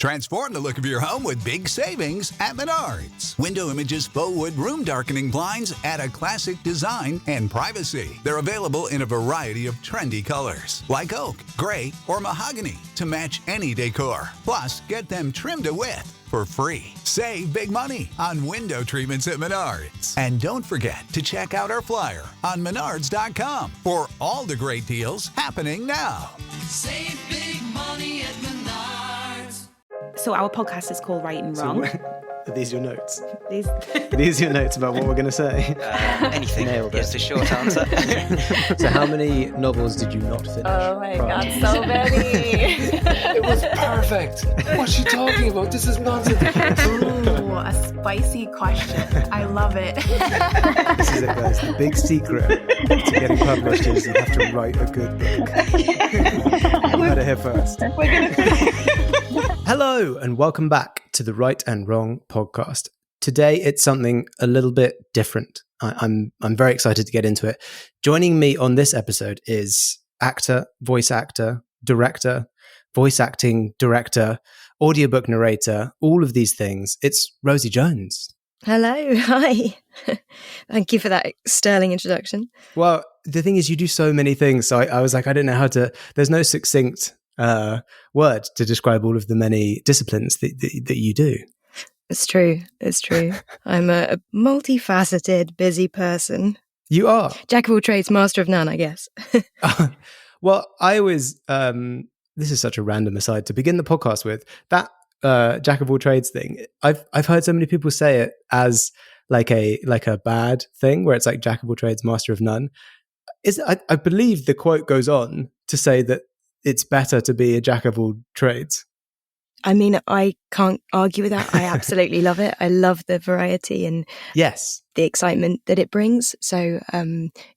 Transform the look of your home with big savings at Menards. Window Images faux wood room darkening blinds add a classic design and privacy. They're available in a variety of trendy colors, like oak, gray, or mahogany, to match any decor. Plus, get them trimmed to width for free. Save big money on window treatments at Menards. And don't forget to check out our flyer on menards.com for all the great deals happening now. Save big money at Menards. So our podcast is called Right and Wrong. Are these your notes? These Are these your notes about what we're going to say? Anything Nailed it. is the short answer. So how many novels did you not finish? Oh my God, so many. It was perfect. What's she talking about? This is nonsense. Ooh, a spicy question. I love it. This is it, guys. The big secret to getting published is you have to write a good book. You heard it here first. Hello, and welcome back to the Right and Wrong podcast. Today, it's something a little bit different. I'm very excited to get into it. Joining me on this episode is actor, voice actor, director, voice acting director, audiobook narrator, all of these things. It's Rosie Jones. Hello, hi. Thank you for that sterling introduction. Well, the thing is, you do so many things. So I was like, I don't know how to, there's no succinct word to describe all of the many disciplines that you do. It's true. I'm a multifaceted, busy person. You are. Jack of all trades, master of none, I guess. Well, I always, this is such a random aside to begin the podcast with, that Jack of all trades thing. I've heard so many people say it as like a bad thing, where it's like Jack of all trades, master of none. I believe the quote goes on to say that it's better to be a jack of all trades. I mean, I can't argue with that. I absolutely love it. I love the variety and yes, the excitement that it brings. So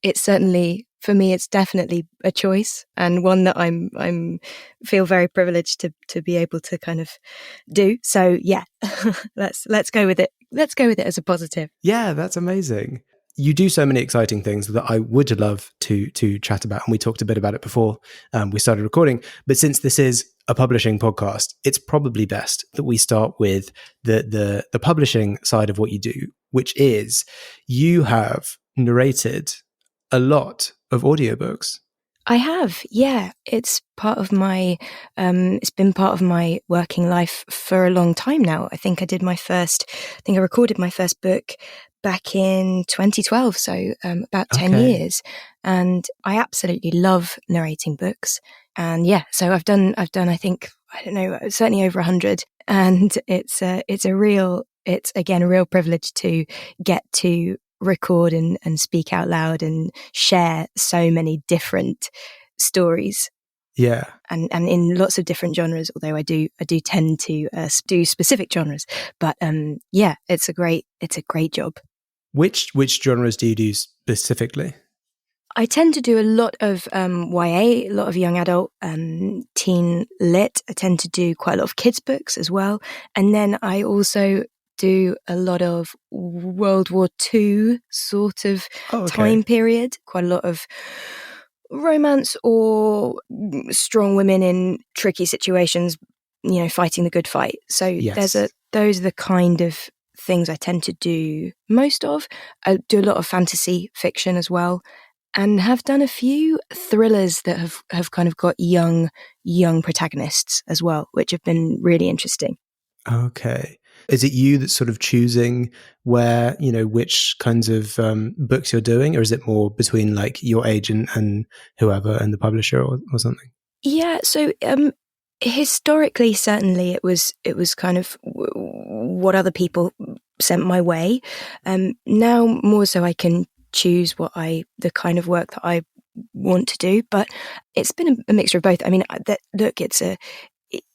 it's certainly, for me, it's definitely a choice, and one that I'm feel very privileged to be able to kind of do. So yeah, let's go with it. Let's go with it as a positive. Yeah, that's amazing. You do so many exciting things that I would love to chat about, and we talked a bit about it before we started recording. But since this is a publishing podcast, it's probably best that we start with the publishing side of what you do, which is you have narrated a lot of audiobooks. I have, yeah. It's part of my, it's been part of my working life for a long time now. I think I recorded my first book back in 2012, so about 10 years. And I absolutely love narrating books. And yeah, so I've done, I think, I don't know, certainly over 100. And it's a real privilege to get to record and speak out loud and share so many different stories. Yeah. And in lots of different genres, although I do tend to do specific genres. But yeah, it's a great job. Which genres do you do specifically? I tend to do a lot of YA, a lot of young adult, teen lit. I tend to do quite a lot of kids books as well. And then I also do a lot of World War II sort of time period, quite a lot of romance or strong women in tricky situations, fighting the good fight. So yes. those are the kind of things I tend to do most of. I do a lot of fantasy fiction as well, and have done a few thrillers that have kind of got young protagonists as well, which have been really interesting. Okay. Is it you that's sort of choosing where, which kinds of books you're doing, or is it more between like your agent and whoever and the publisher or something? Yeah. So historically, certainly it was kind of what other people sent my way. Now more so I can choose the kind of work that I want to do, but it's been a mixture of both. I mean,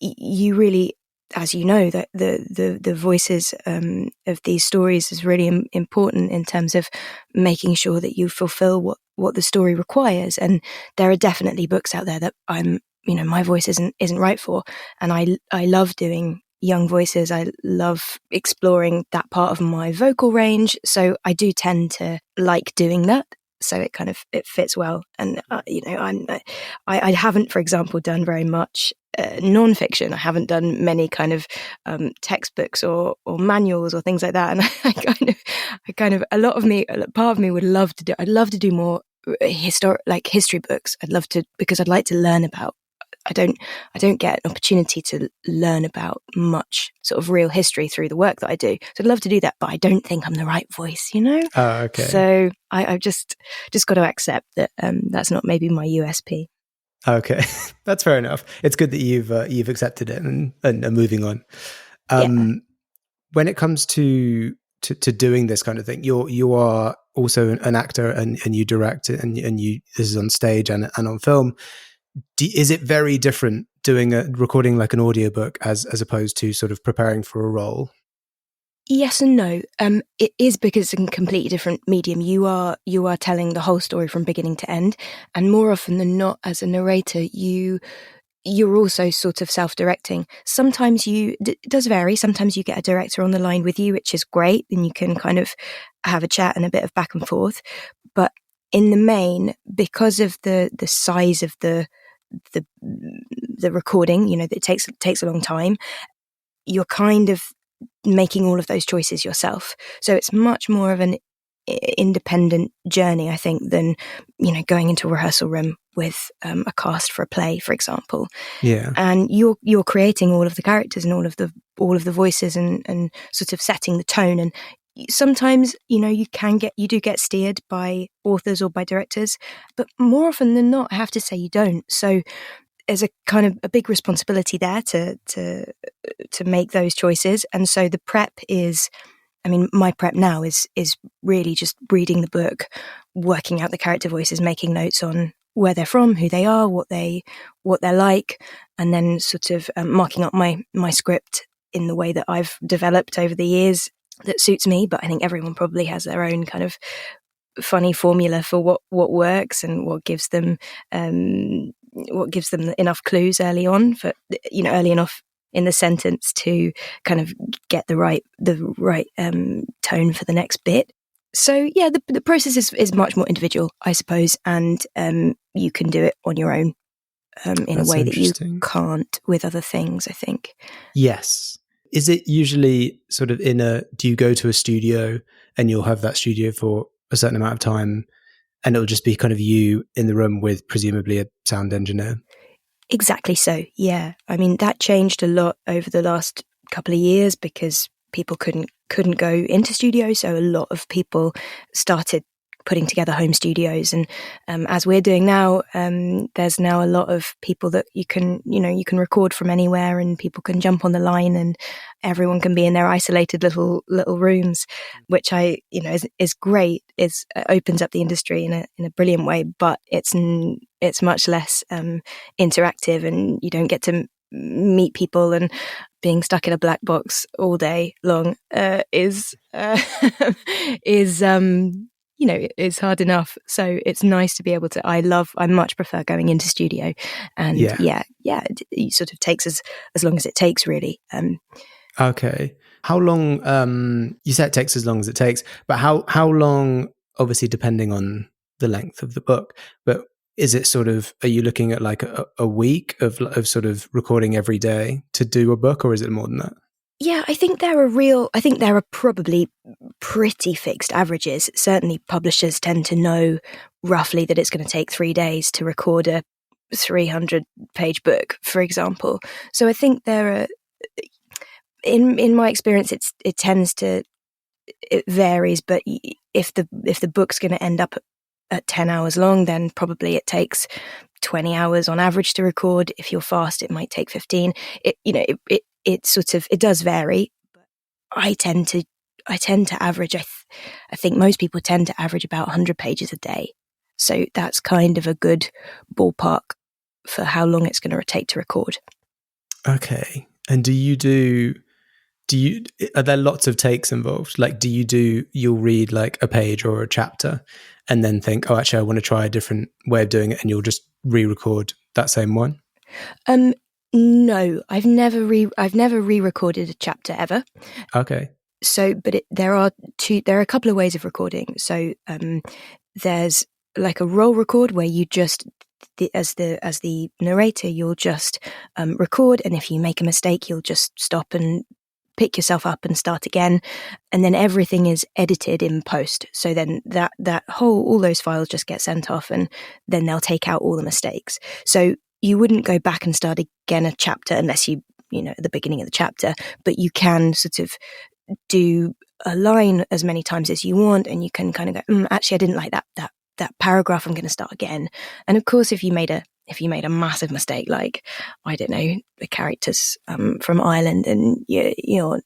you really, as you know, that the voices of these stories is really important in terms of making sure that you fulfill what the story requires. And there are definitely books out there that my voice isn't right for. And I love doing young voices. I love exploring that part of my vocal range. So I do tend to like doing that. so it fits well. And I haven't, for example, done very much non-fiction. I haven't done many kind of textbooks or manuals or things like that. And I kind of a lot of me, part of me would love to do. I'd love to do more history books. I'd love to, because I'd like to learn about. I don't get an opportunity to learn about much sort of real history through the work that I do. So I'd love to do that, but I don't think I'm the right voice, you know? Oh, okay. So I've just got to accept that that's not maybe my USP. Okay, that's fair enough. It's good that you've accepted it and are moving on. When it comes to doing this kind of thing, you are also an actor and you direct it and you this is on stage and on film. Is it very different recording like an audiobook as opposed to sort of preparing for a role? Yes and no. It is, because it's a completely different medium. You are telling the whole story from beginning to end, and more often than not, as a narrator, you're also sort of self-directing. Sometimes it does vary. Sometimes you get a director on the line with you, which is great, and you can kind of have a chat and a bit of back and forth. But in the main, because of the size of the recording, it takes a long time. You're kind of making all of those choices yourself. So it's much more of an independent journey, I think, than going into a rehearsal room with a cast for a play, for example. Yeah. And you're creating all of the characters and all of the voices and sort of setting the tone. And sometimes you do get steered by authors or by directors, but more often than not, I have to say, you don't. So there's a kind of a big responsibility there to make those choices. And so the prep is, my prep now is really just reading the book, working out the character voices, making notes on where they're from, who they are, what they're like, and then sort of marking up my script in the way that I've developed over the years that suits me. But I think everyone probably has their own kind of funny formula for what works and what gives them enough clues early on, for early enough in the sentence to kind of get the right tone for the next bit. So yeah, the process is much more individual, I suppose, and you can do it on your own in a way that you can't with other things, I think. Yes. Is it usually sort of do you go to a studio and you'll have that studio for a certain amount of time and it'll just be kind of you in the room with presumably a sound engineer? Exactly so, yeah. That changed a lot over the last couple of years because people couldn't go into studios, so a lot of people started putting together home studios, and as we're doing now, there's now a lot of people that you can record from anywhere, and people can jump on the line, and everyone can be in their isolated little rooms, which is great. It opens up the industry in a brilliant way, but it's much less interactive, and you don't get to meet people, and being stuck in a black box all day long is it's hard enough. So it's nice to be able to. I much prefer going into studio, and it sort of takes as long as it takes, really. Okay. How long? You said it takes as long as it takes, but how long? Obviously, depending on the length of the book, but is it sort of? Are you looking at like a week of sort of recording every day to do a book, or is it more than that? Yeah, I think there are probably pretty fixed averages. Certainly publishers tend to know roughly that it's going to take 3 days to record a 300-page book, for example. So I think there are, in my experience, it varies, but if the book's going to end up at 10 hours long, then probably it takes 20 hours on average to record. If you're fast, it might take 15. It does vary, but I tend to average. I think most people tend to average about 100 pages a day. So that's kind of a good ballpark for how long it's going to take to record. Okay. And are there lots of takes involved? Like, you'll read like a page or a chapter and then think, oh, actually, I want to try a different way of doing it, and you'll just re-record that same one? No, I've never re-recorded a chapter ever. Okay. So, but there are a couple of ways of recording. So, there's like a roll record where you just, as the narrator, you'll just record, and if you make a mistake, you'll just stop and pick yourself up and start again, and then everything is edited in post. So then all those files just get sent off, and then they'll take out all the mistakes. So you wouldn't go back and start again a chapter unless you know at the beginning of the chapter, but you can sort of do a line as many times as you want, and you can kind of go, actually I didn't like that paragraph, I'm going to start again. And of course, if you made a massive mistake, like, I don't know, the characters from Ireland, and you know,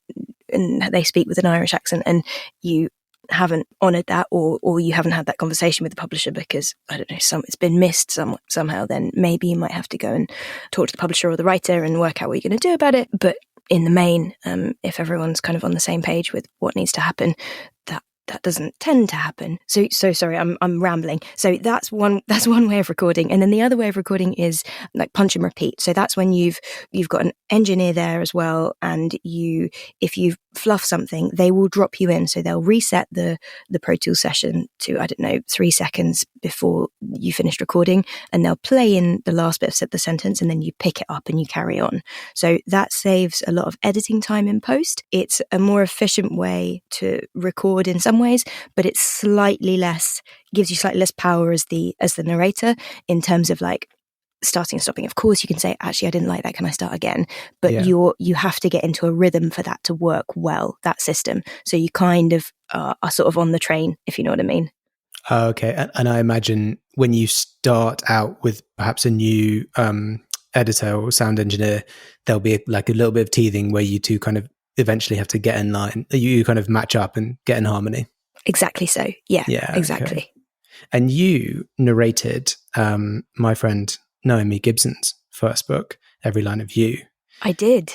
and they speak with an Irish accent, and you haven't honoured that, or you haven't had that conversation with the publisher because, I don't know, it's been missed somehow, then maybe you might have to go and talk to the publisher or the writer and work out what you're going to do about it. But in the main, if everyone's kind of on the same page with what needs to happen, that doesn't tend to happen. So sorry, I'm rambling. So that's one way of recording, and then the other way of recording is like punch and repeat. So that's when you've got an engineer there as well, and if you fluff something, they will drop you in. So they'll reset the Pro Tools session to, I don't know, 3 seconds before you finished recording, and they'll play in the last bit of the sentence, and then you pick it up and you carry on. So that saves a lot of editing time in post. It's a more efficient way to record in some ways, but it's gives you slightly less power as the narrator in terms of like starting and stopping. Of course, you can say, actually, I didn't like that, can I start again? But you have to get into a rhythm for that to work well, that system. So you kind of are sort of on the train, if you know what I mean. Okay. And I imagine when you start out with perhaps a new editor or sound engineer, there'll be like a little bit of teething where you two kind of eventually have to get in line. You kind of match up and get in harmony. Exactly so. Yeah, exactly. Okay. And you narrated my friend Noami Gibson's first book, Every Line of You. I did.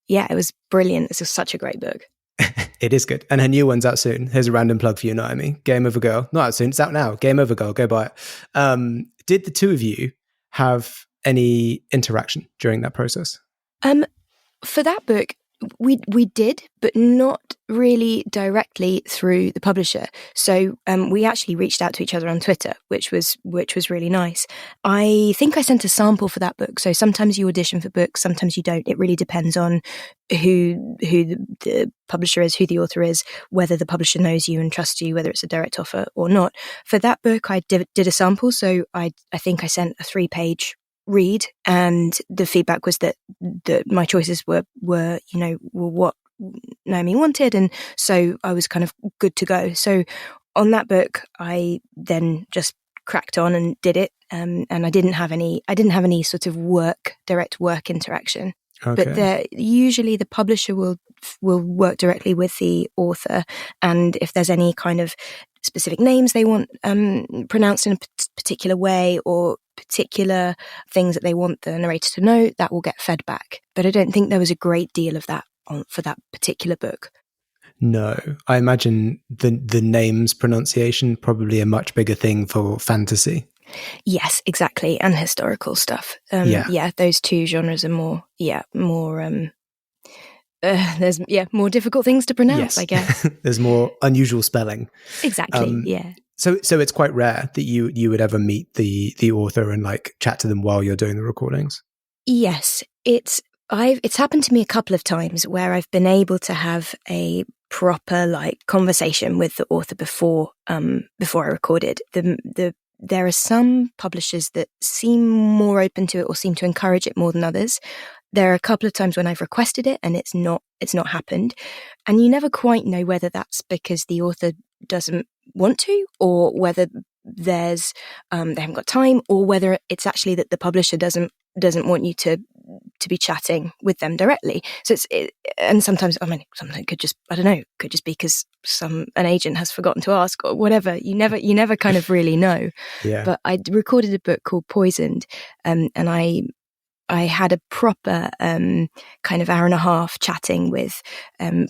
Yeah, it was brilliant. This was such a great book. It is good. And her new one's out soon. Here's a random plug for you, Noami. Game Over Girl. Not out soon, it's out now. Game Over Girl. Go buy it. Did the two of you have any interaction during that process? For that book, we did, but not really directly through the publisher. So we actually reached out to each other on Twitter, which was really nice. I think I sent a sample for that book. So sometimes you audition for books, sometimes you don't. It really depends on who the publisher is, who the author is, whether the publisher knows you and trusts you, whether it's a direct offer or not. For that book, I did a sample. So I think I sent a 3-page read, and the feedback was that my choices were what Noami wanted, and so I was kind of good to go. So on that book, I then just cracked on and did it, and I didn't have any sort of direct work interaction. Okay. But usually the publisher will work directly with the author, and if there's any kind of specific names they want pronounced in a particular way, or particular things that they want the narrator to know, that will get fed back. But I don't think there was a great deal of that for that particular book. No, I imagine the names pronunciation probably a much bigger thing for fantasy. Yes, exactly, and historical stuff. Those two genres are more there's more difficult things to pronounce, yes. I guess. There's more unusual spelling. Exactly, yeah. So it's quite rare that you would ever meet the author and like chat to them while you're doing the recordings? Yes, it's happened to me a couple of times where I've been able to have a proper like conversation with the author before I recorded. There are some publishers that seem more open to it or seem to encourage it more than others. There are a couple of times when I've requested it and it's not happened. And you never quite know whether that's because the author doesn't want to, or whether there's they haven't got time, or whether it's actually that the publisher doesn't want you to be chatting with them directly. So and sometimes something could just, I don't know, could just be because an agent has forgotten to ask or whatever. You never kind of really know. Yeah. But I recorded a book called Poisoned, and I had a proper kind of hour and a half chatting with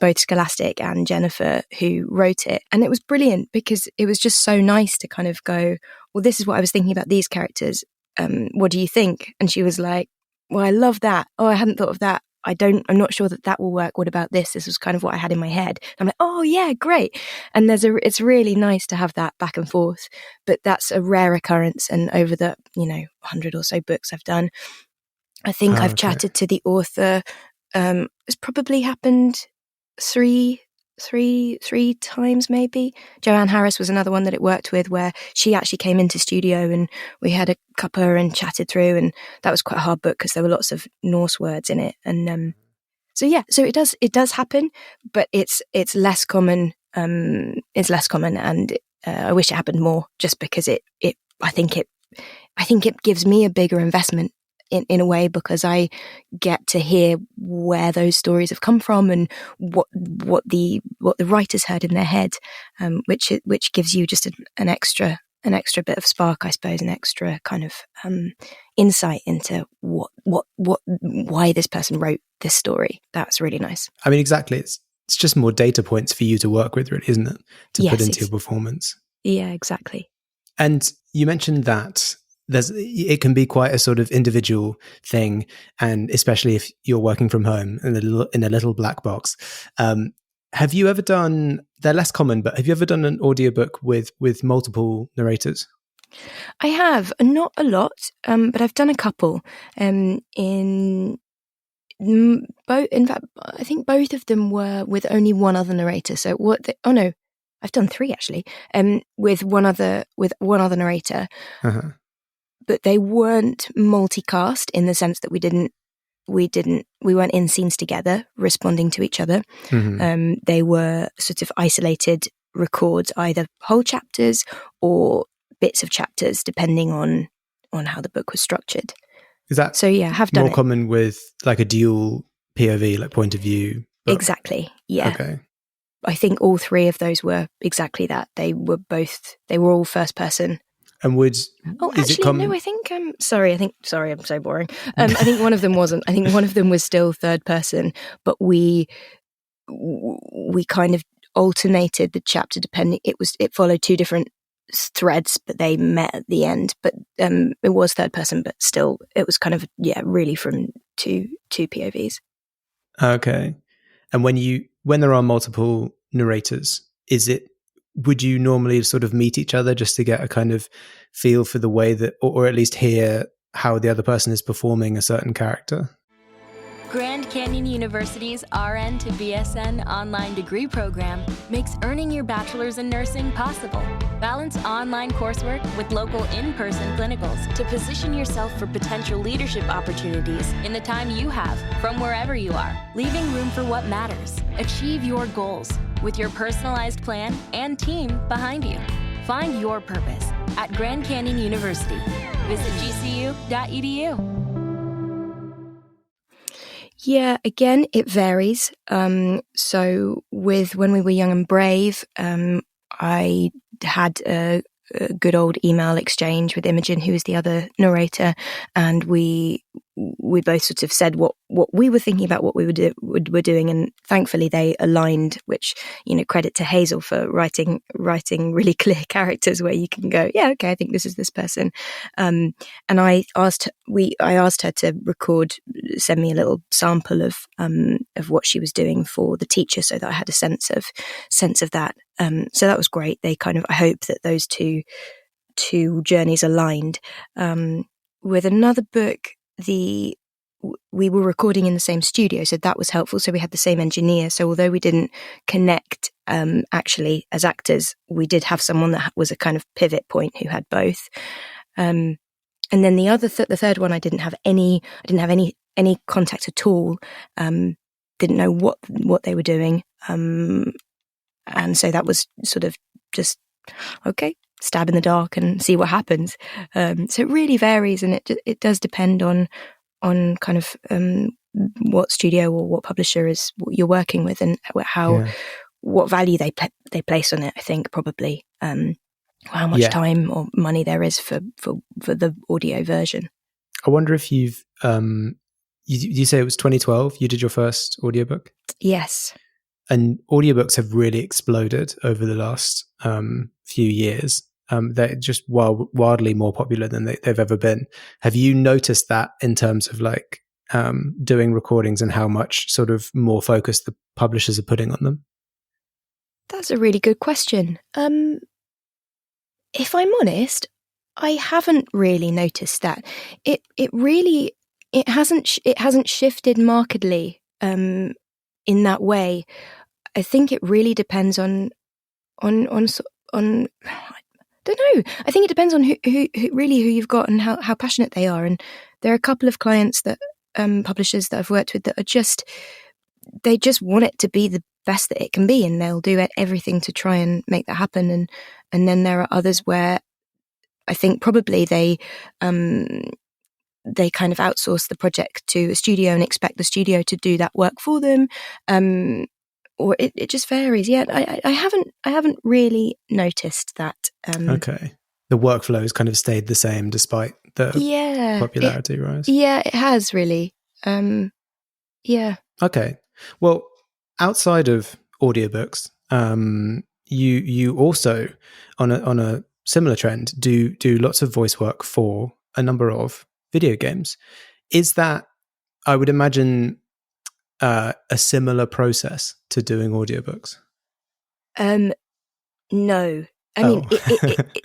both Scholastic and Jennifer, who wrote it. And it was brilliant because it was just so nice to kind of go, well, this is what I was thinking about these characters. What do you think? And she was like, well, I love that. Oh, I hadn't thought of that. I'm not sure that will work. What about this? This was kind of what I had in my head. I'm like, oh yeah, great. And it's really nice to have that back and forth, but that's a rare occurrence. And over the, 100 or so books I've done, I think I've chatted to the author. It's probably happened three times maybe. Joanne Harris was another one that it worked with, where she actually came into studio and we had a cuppa and chatted through, and that was quite a hard book because there were lots of Norse words in it. And so it does happen, but it's less common. It's less common, and I wish it happened more, just because I think it gives me a bigger investment in a way, because I get to hear where those stories have come from and what the writers heard in their head, which gives you just an extra bit of spark, I suppose, an extra kind of insight into why this person wrote this story. That's really nice. I mean, exactly. It's just more data points for you to work with, really, isn't it? To put into your performance. Yeah, exactly. And you mentioned that it can be quite a sort of individual thing, and especially if you're working from home in a little black box. Have you ever done? They're less common, but have you ever done an audiobook with multiple narrators? I have, not a lot, but I've done a couple. In both, in fact, I think both of them were with only one other narrator. So I've done 3 actually. With one other narrator. Uh-huh. But they weren't multicast in the sense that we weren't in scenes together responding to each other. Mm-hmm. They were sort of isolated records, either whole chapters or bits of chapters, depending on how the book was structured. Is that so? Yeah, have done more common with like a dual POV, like point of view book? Exactly. Yeah. Okay. I think all 3 of those were exactly that. They were all first person. And no, I think I'm so boring. I think one of them wasn't. I think one of them was still third person, but we kind of alternated the chapter depending. It followed 2 different threads, but they met at the end. But it was third person, but still it was kind of really from two POVs. Okay. And when there are multiple narrators, would you normally sort of meet each other just to get a kind of feel for the way that, or at least hear how the other person is performing a certain character? Grand Canyon University's RN to BSN online degree program makes earning your bachelor's in nursing possible. Balance online coursework with local in-person clinicals to position yourself for potential leadership opportunities in the time you have from wherever you are, leaving room for what matters. Achieve your goals with your personalized plan and team behind you. Find your purpose at Grand Canyon University. Visit gcu.edu. Yeah, again, it varies. So when we were young and brave, I had a good old email exchange with Imogen, who is the other narrator, and we both sort of said what we were thinking about what we were doing, and thankfully they aligned, which, credit to Hazel for writing really clear characters where you can go, yeah, okay, I think this is this person. And I asked her to send me a little sample of what she was doing for the teacher, so that I had a sense of that. So that was great. I hope that those two journeys aligned. With another book, we were recording in the same studio, so that was helpful. So we had the same engineer. So although we didn't connect actually as actors, we did have someone that was a kind of pivot point who had both. And then the third one, I didn't have any contact at all. Didn't know what they were doing. And so that was sort of just, okay, stab in the dark and see what happens. So it really varies, and it does depend on kind of what studio or what publisher is what you're working with, and what value they place on it. I think probably how much time or money there is for the audio version. I wonder if you've you say it was 2012 you did your first audiobook? Yes. And audiobooks have really exploded over the last few years. They're just wildly more popular than they've ever been. Have you noticed that in terms of like doing recordings and how much sort of more focus the publishers are putting on them? That's a really good question. If I'm honest, I haven't really noticed that. It hasn't shifted markedly in that way. I think it really depends on I don't know. I think it depends on who you've got and how passionate they are. And there are a couple of clients that publishers that I've worked with that are they just want it to be the best that it can be, and they'll do everything to try and make that happen. And then there are others where I think probably they kind of outsource the project to a studio and expect the studio to do that work for them. Or it just varies. Yeah, I haven't really noticed that. Okay, the workflow has kind of stayed the same despite the popularity rise. Yeah, it has really. Yeah. Okay. Well, outside of audiobooks, you also on a similar trend do lots of voice work for a number of video games. Is that, I would imagine, a similar process to doing audiobooks? No. I mean,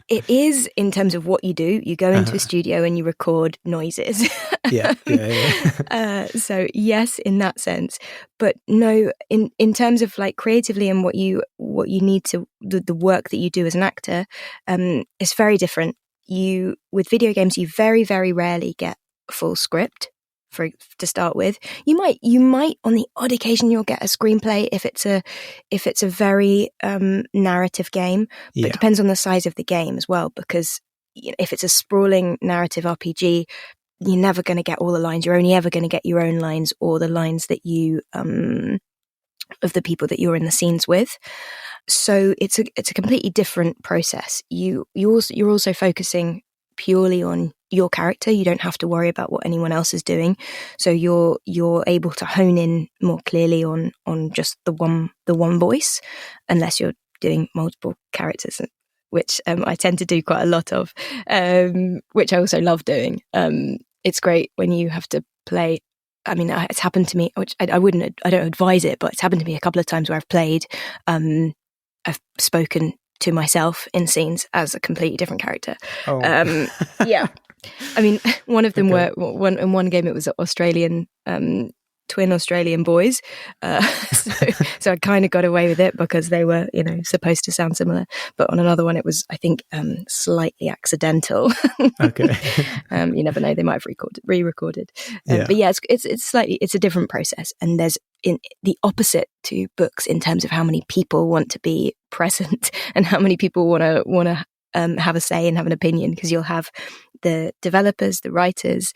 it is in terms of what you do. You go into a studio and you record noises. Yeah. So yes, in that sense, but no, in terms of like creatively and what you need to the work that you do as an actor, it's very different. With video games, you very, very rarely get a full script to start with. You might on the odd occasion you'll get a screenplay if it's a very narrative game, but it depends on the size of the game as well, because if it's a sprawling narrative RPG, you're never going to get all the lines. You're only ever going to get your own lines or the lines that you of the people that you're in the scenes with. So it's a completely different process. You're also focusing purely on your character. You don't have to worry about what anyone else is doing. So you're able to hone in more clearly on just the one voice, unless you're doing multiple characters, which I tend to do quite a lot of, which I also love doing. It's great when you have to play. I mean, it's happened to me, which I don't advise it, but it's happened to me a couple of times where I've played, I've spoken to myself in scenes as a completely different character. Oh. Yeah. I mean, one of them in one game it was Australian, twin Australian boys. So I kind of got away with it because they were, supposed to sound similar. But on another one, it was, I think, slightly accidental. Okay. You never know; they might have re-recorded. But yeah, it's a different process, and there's in the opposite to books in terms of how many people want to be present and how many people want to have a say and have an opinion, because you'll have the developers, the writers.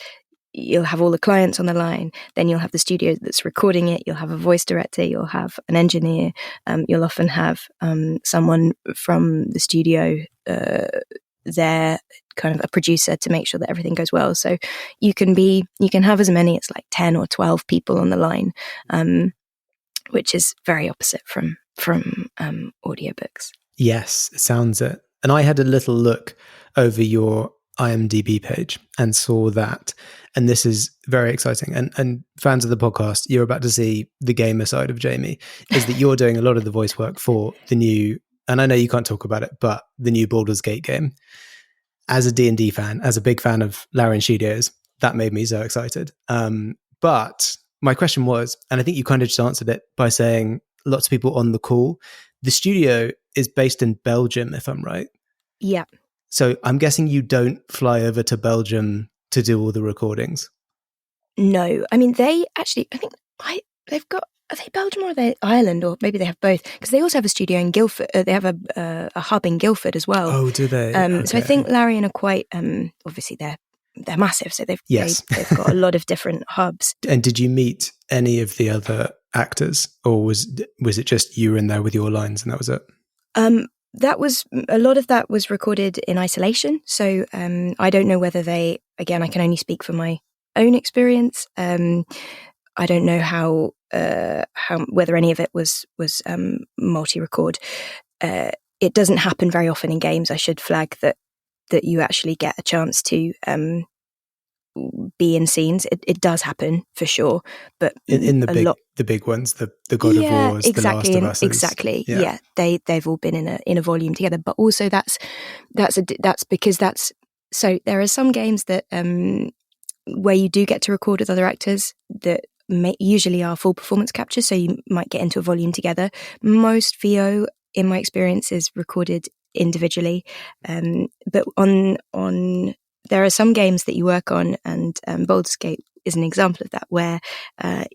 You'll have all the clients on the line, then you'll have the studio that's recording it, you'll have a voice director, you'll have an engineer, you'll often have someone from the studio there, kind of a producer, to make sure that everything goes well. So you can have as many as like 10 or 12 people on the line, which is very opposite from audiobooks. Yes, it sounds it. And I had a little look over your IMDb page and saw that, and this is very exciting, and fans of the podcast, you're about to see the gamer side of Jamie, is that you're doing a lot of the voice work for the new, and I know you can't talk about it, but the new Baldur's Gate game. As a D&D fan, as a big fan of Larian Studios, that made me so excited. But my question was, and I think you kind of just answered it by saying lots of people on the call, the studio is based in Belgium, if I'm right. Yeah. So I'm guessing you don't fly over to Belgium to do all the recordings. No, I mean, they actually, I think they've got, are they Belgium or are they Ireland, or maybe they have both, because they also have a studio in Guildford. They have a hub in Guildford as well. Oh, do they? Okay. So I think Larian are quite, obviously they're massive, so they've got a lot of different hubs. And did you meet any of the other actors, or was it just you were in there with your lines and that was it? That was, a lot of that was recorded in isolation. So I don't know whether they, again, I can only speak for my own experience. I don't know how whether any of it was multi-record. It doesn't happen very often in games. I should flag that you actually get a chance to be in scenes. It does happen for sure, but in the big ones, the God of Wars, exactly, the Last of Us, exactly. Yeah, they've all been in a volume together. But also that's because so there are some games that where you do get to record with other actors that usually are full performance captures, so you might get into a volume together. Most VO, in my experience, is recorded individually, but on there are some games that you work on, and Baldur's Gate is an example of that, where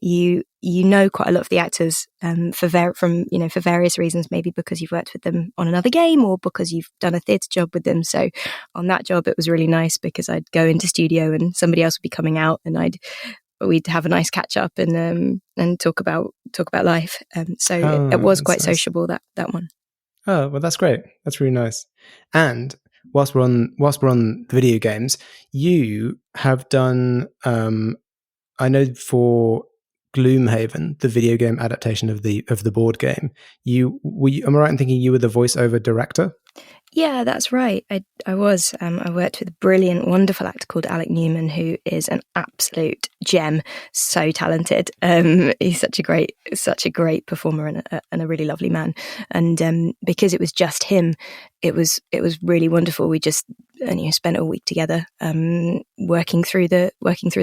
you know quite a lot of the actors for various reasons, maybe because you've worked with them on another game or because you've done a theatre job with them. So on that job, it was really nice because I'd go into studio and somebody else would be coming out, and we'd have a nice catch up and talk about life. So it was quite sociable, that one. Oh, well, that's great. That's really nice. And whilst we're on the video games, you have done, I know for Gloomhaven, the video game adaptation of the board game, am I right in thinking you were the voiceover director? Yeah, that's right. I was. I worked with a brilliant, wonderful actor called Alec Newman, who is an absolute gem. So talented. He's such a great performer and a really lovely man. And because it was just him, it was really wonderful. We just spent a week together, working through the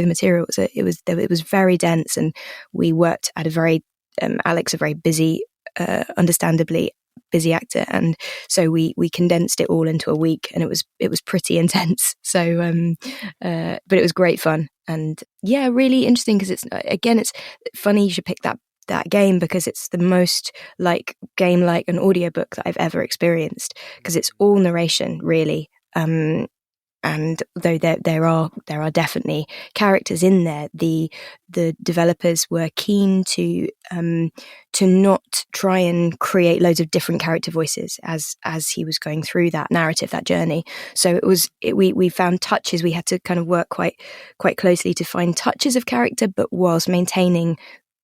material. It was very dense, and we worked at a very Alec's a very busy, understandably busy actor, and so we condensed it all into a week, and it was pretty intense. So but it was great fun, and yeah, really interesting, because it's funny you should pick that game, because it's the most game like an audiobook that I've ever experienced, because it's all narration, really. And though there are definitely characters in there, the developers were keen to not try and create loads of different character voices as he was going through that narrative, that journey. So we found touches. We had to kind of work quite closely to find touches of character, but whilst maintaining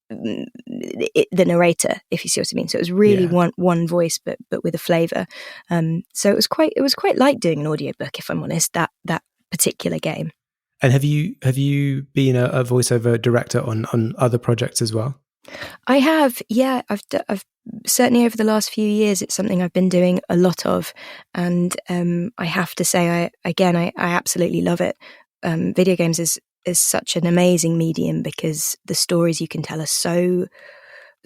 the narrator, if you see what I mean. So it was really one voice, but with a flavour. So it was quite like doing an audiobook, if I'm honest, that particular game. And have you been a voiceover director on other projects as well? I have, yeah. I've certainly over the last few years, it's something I've been doing a lot of, and I have to say, I absolutely love it. Video games is such an amazing medium, because the stories you can tell are so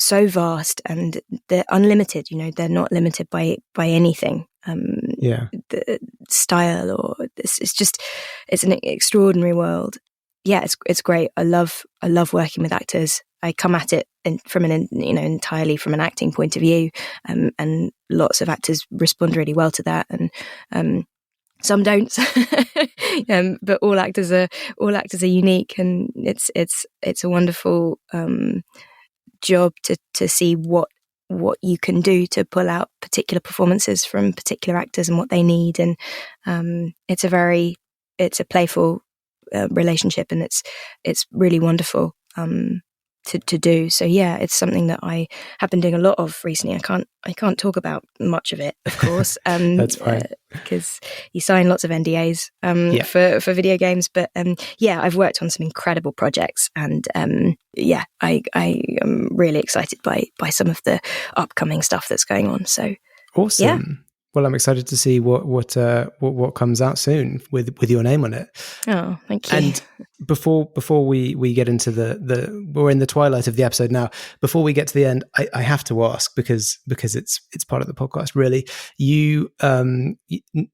vast, and they're unlimited. They're not limited by anything. The style, or it's an extraordinary world. Yeah, it's great. I love working with actors. I come at it from entirely from an acting point of view, and lots of actors respond really well to that, and some don't. But all actors are unique, and it's a wonderful job to see what you can do to pull out particular performances from particular actors and what they need. And it's a playful relationship, and it's really wonderful to do. So yeah, it's something that I have been doing a lot of recently. I can't talk about much of it, of course. That's fine, because you sign lots of NDAs for video games. But yeah, I've worked on some incredible projects, and yeah, I am really excited by some of the upcoming stuff that's going on. So awesome. Yeah. Well, I'm excited to see what comes out soon with your name on it. Oh, thank you. And before we get into we're in the twilight of the episode now. Before we get to the end, I have to ask, because it's part of the podcast. Really, you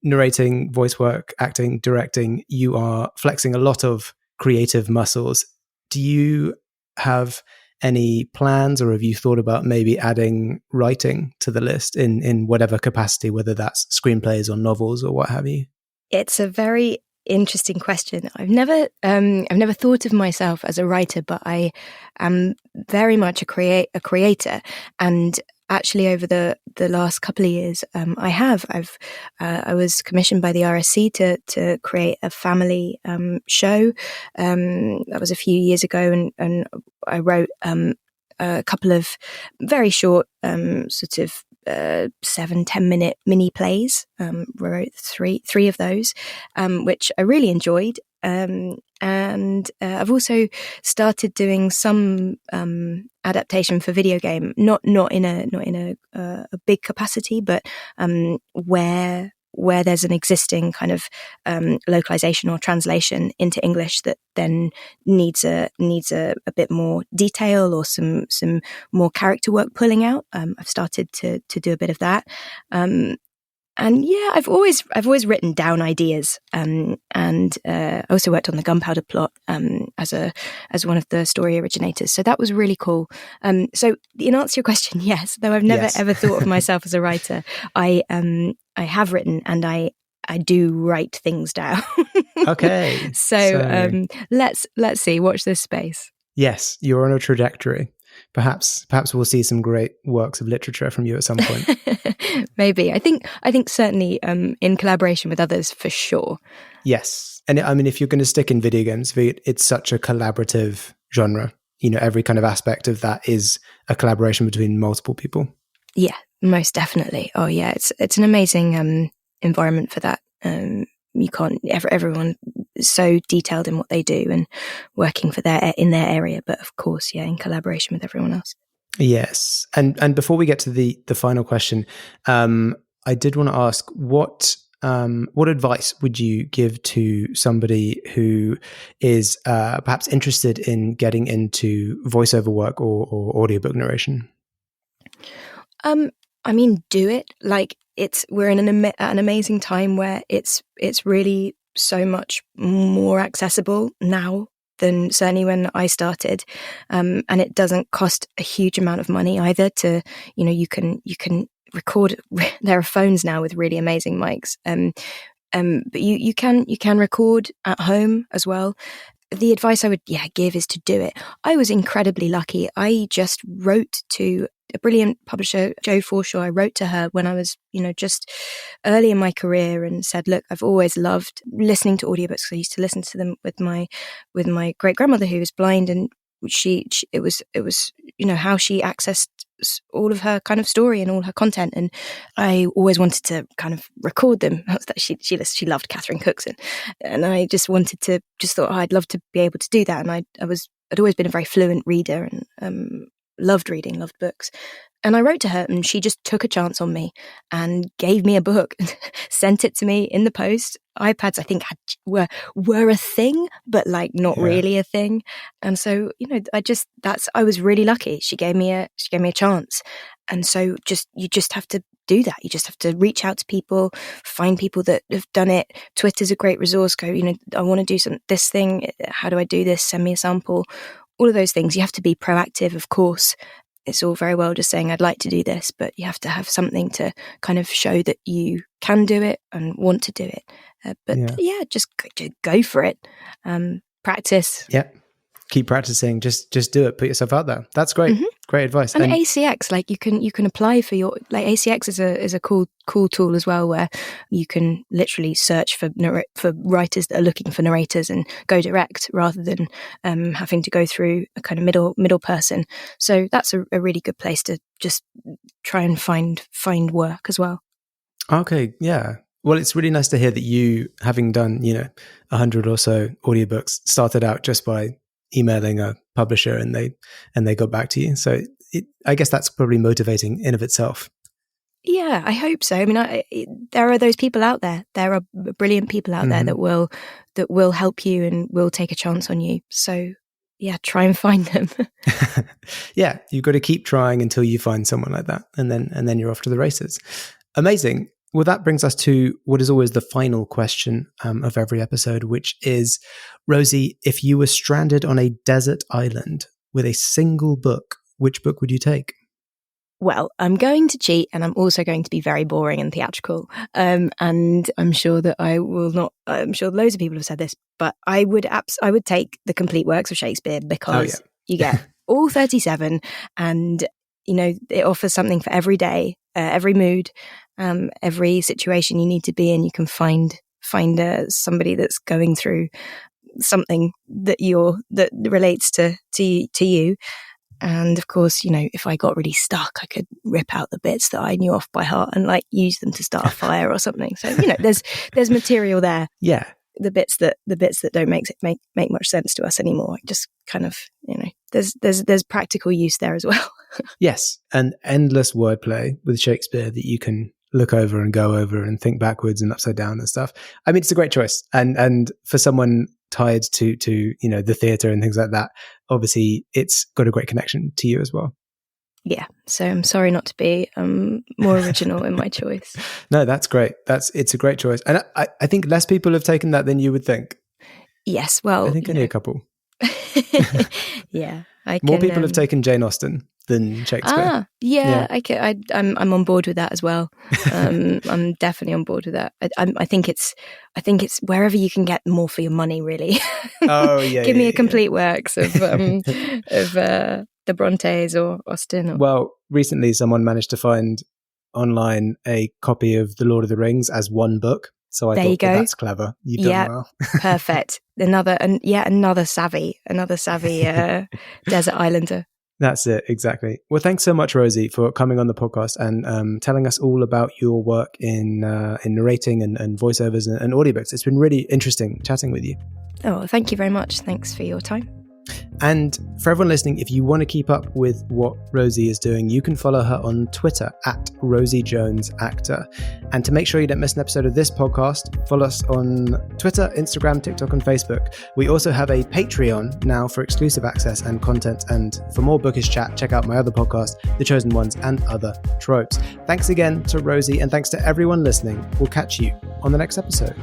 narrating, voice work, acting, directing, you are flexing a lot of creative muscles. Do you have any plans, or have you thought about maybe adding writing to the list in whatever capacity, whether that's screenplays or novels or what have you? It's a very interesting question. I've never thought of myself as a writer, but I am very much a creator. And actually, over the last couple of years, I was commissioned by the RSC to create a family show. That was a few years ago, and I wrote a couple of very short, sort of 7-10 minute mini plays. Wrote three of those, which I really enjoyed. And And I've also started doing some adaptation for video game, not in a big capacity, but where there's an existing kind of localization or translation into English that then needs a bit more detail or some more character work pulling out. I've started to do a bit of that. And yeah, I've always written down ideas, and I also worked on the Gunpowder Plot as one of the story originators. So that was really cool. So in answer to your question, yes, though I've never ever thought of myself as a writer, I have written and I do write things down. Okay, so let's see. Watch this space. Yes, you're on a trajectory. Perhaps we'll see some great works of literature from you at some point. Maybe. I think certainly in collaboration with others for sure. Yes. And I mean, if you're going to stick in video games, it's such a collaborative genre. You know, every kind of aspect of that is a collaboration between multiple people. Yeah, most definitely. Oh yeah, it's an amazing environment for that. You can't everyone is so detailed in what they do and working for in their area, but of course, yeah, in collaboration with everyone else. Yes, and before we get to the final question, I did want to ask what advice would you give to somebody who is perhaps interested in getting into voiceover work or audiobook narration? I mean, do it. Like we're in an amazing time where it's really so much more accessible now than certainly when I started, and it doesn't cost a huge amount of money either. To you can record. There are phones now with really amazing mics, but you can record at home as well. The advice I would give is to do it. I was incredibly lucky. I just wrote to a brilliant publisher, Jo Forshaw. I wrote to her when I was, just early in my career and said, look, I've always loved listening to audiobooks. I used to listen to them with my great grandmother who was blind, and it was how she accessed all of her kind of story and all her content, and I always wanted to kind of record them. She loved Catherine Cookson, and I just thought I'd love to be able to do that. And I'd always been a very fluent reader and loved reading, loved books. And I wrote to her, and she just took a chance on me and gave me a book and sent it to me in the post. iPads, I think, were a thing, but like not really a thing. And so, I was really lucky. She gave me a chance. And so you just have to do that. You just have to reach out to people, find people that have done it. Twitter's a great resource. Go, I want to do this thing. How do I do this? Send me a sample. All of those things. You have to be proactive, of course. It's all very well just saying, I'd like to do this, but you have to have something to kind of show that you can do it and want to do it. Just go for it. Practice. Yeah. Keep practicing. Just do it. Put yourself out there. That's great. Mm-hmm. Great advice. And ACX, like you can apply for your, like ACX is a cool tool as well, where you can literally search for writers that are looking for narrators and go direct rather than having to go through a kind of middle person. So that's a really good place to just try and find work as well. Okay. Yeah. Well, it's really nice to hear that you, having done 100 or so audiobooks, started out just by emailing a publisher and they got back to you. So I guess that's probably motivating in of itself. Yeah, I hope so. I mean, there are those people out there. There are brilliant people out there that will help you and will take a chance on you. So yeah, try and find them. Yeah, you've got to keep trying until you find someone like that, and then you're off to the races. Amazing. Well, that brings us to what is always the final question of every episode, which is, Rosie, if you were stranded on a desert island with a single book, which book would you take? Well, I'm going to cheat, and I'm also going to be very boring and theatrical. And I'm sure that I will not. I'm sure loads of people have said this, but I would take the complete works of Shakespeare because you get all 37, and it offers something for every day, every mood. Every situation you need to be in, you can find somebody that's going through something that relates to you. And of course, if I got really stuck, I could rip out the bits that I knew off by heart and like use them to start a fire or something. So there's material there. Yeah. the bits that don't make much sense to us anymore. Just kind of, there's practical use there as well. Yes, and endless wordplay with Shakespeare that you can look over and go over and think backwards and upside down and stuff. I mean, it's a great choice, and for someone tied to the theatre and things like that, obviously it's got a great connection to you as well. Yeah, so I'm sorry not to be more original in my choice. No, that's great. It's a great choice, and I think less people have taken that than you would think. Yes, well, I think only a couple. Yeah, more people have taken Jane Austen than Shakespeare. I'm on board with that as well. I'm definitely on board with that. I think it's wherever you can get more for your money, really. Oh yeah, give me a complete works of the Brontes or Austen. Well, recently someone managed to find online a copy of The Lord of the Rings as one book. So I thought, well, that's clever. You've done well. Perfect. Another savvy desert islander. That's it, exactly. Well, thanks so much, Rosie, for coming on the podcast and telling us all about your work in narrating and voiceovers and audiobooks. It's been really interesting chatting with you. Oh, thank you very much. Thanks for your time. And for everyone listening, if you want to keep up with what Rosie is doing, you can follow her on Twitter at Rosie Jones Actor. And to make sure you don't miss an episode of this podcast, follow us on Twitter, Instagram, TikTok, and Facebook. We also have a Patreon now for exclusive access and content. And for more bookish chat, check out my other podcast, The Chosen Ones and Other Tropes. Thanks again to Rosie, and thanks to everyone listening. We'll catch you on the next episode.